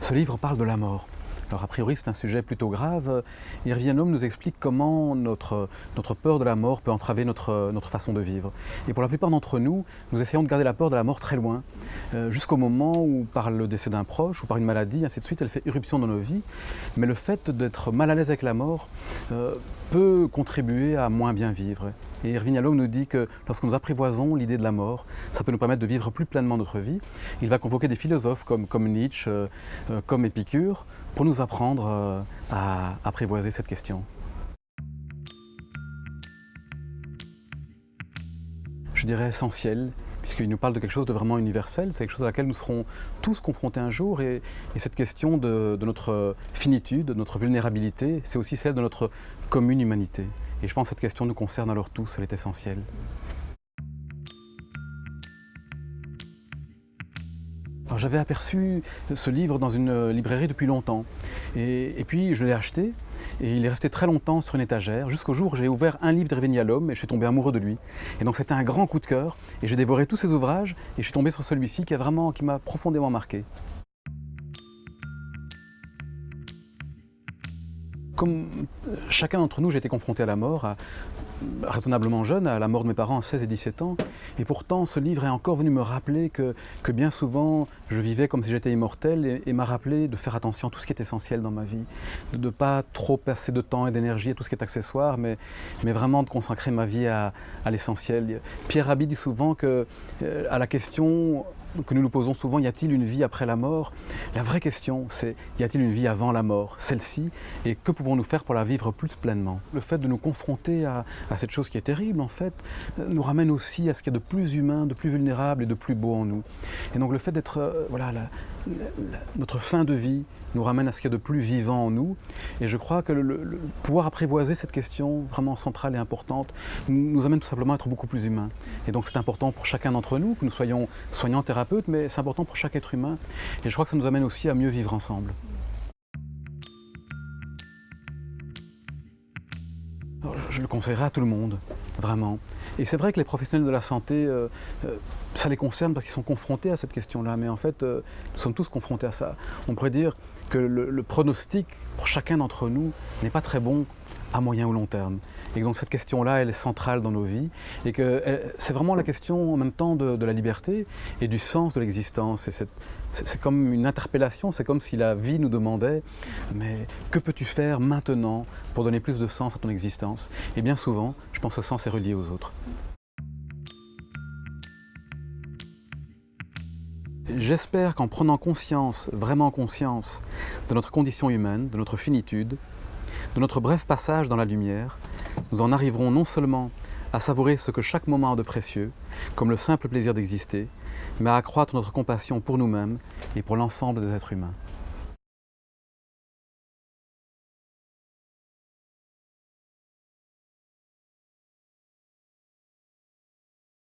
Ce livre parle de la mort. Alors a priori c'est un sujet plutôt grave. Irvin Yalom nous explique comment notre peur de la mort peut entraver notre façon de vivre. Et pour la plupart d'entre nous, nous essayons de garder la peur de la mort très loin, jusqu'au moment où par le décès d'un proche ou par une maladie, ainsi de suite, elle fait irruption dans nos vies. Mais le fait d'être mal à l'aise avec la mort peut contribuer à moins bien vivre. Et Irvin Yalom nous dit que lorsque nous apprivoisons l'idée de la mort, ça peut nous permettre de vivre plus pleinement notre vie. Il va convoquer des philosophes comme Nietzsche, comme Épicure, pour nous apprendre à apprivoiser cette question. Je dirais essentiel, puisqu'il nous parle de quelque chose de vraiment universel, c'est quelque chose à laquelle nous serons tous confrontés un jour, et cette question de notre finitude, de notre vulnérabilité, c'est aussi celle de notre commune humanité. Et je pense que cette question nous concerne alors tous, elle est essentielle. Alors j'avais aperçu ce livre dans une librairie depuis longtemps, et puis je l'ai acheté, et il est resté très longtemps sur une étagère, jusqu'au jour où j'ai ouvert un livre d'Irvin Yalom et je suis tombé amoureux de lui. Et donc c'était un grand coup de cœur, et j'ai dévoré tous ses ouvrages, et je suis tombé sur celui-ci qui m'a profondément marqué. Comme chacun d'entre nous, j'ai été confronté à la mort, raisonnablement jeune, à la mort de mes parents à 16 et 17 ans. Et pourtant, ce livre est encore venu me rappeler que bien souvent, je vivais comme si j'étais immortel, et m'a rappelé de faire attention à tout ce qui est essentiel dans ma vie. De ne pas trop passer de temps et d'énergie à tout ce qui est accessoire, mais vraiment de consacrer ma vie à l'essentiel. Pierre Rabhi dit souvent à la question que nous nous posons souvent, y a-t-il une vie après la mort? La vraie question, c'est y a-t-il une vie avant la mort? Celle-ci, et que pouvons-nous faire pour la vivre plus pleinement? Le fait de nous confronter à cette chose qui est terrible, en fait, nous ramène aussi à ce qu'il y a de plus humain, de plus vulnérable et de plus beau en nous. Et donc le fait d'être, notre fin de vie nous ramène à ce qu'il y a de plus vivant en nous. Et je crois que le pouvoir apprivoiser cette question vraiment centrale et importante nous amène tout simplement à être beaucoup plus humains. Et donc c'est important pour chacun d'entre nous, que nous soyons soignants, thérapeutes, mais c'est important pour chaque être humain. Et je crois que ça nous amène aussi à mieux vivre ensemble. Alors, je le conseillerais à tout le monde, vraiment. Et c'est vrai que les professionnels de la santé, ça les concerne parce qu'ils sont confrontés à cette question-là, mais en fait, nous sommes tous confrontés à ça. On pourrait dire que le pronostic pour chacun d'entre nous n'est pas très bon à moyen ou long terme. Et donc cette question-là, elle est centrale dans nos vies, et que c'est vraiment la question en même temps de la liberté et du sens de l'existence. C'est comme une interpellation, c'est comme si la vie nous demandait « mais que peux-tu faire maintenant pour donner plus de sens à ton existence ?» Et bien souvent, je pense que ce sens est relié aux autres. J'espère qu'en prenant conscience, vraiment conscience, de notre condition humaine, de notre finitude, de notre bref passage dans la lumière, nous en arriverons non seulement à savourer ce que chaque moment a de précieux, comme le simple plaisir d'exister, mais à accroître notre compassion pour nous-mêmes et pour l'ensemble des êtres humains.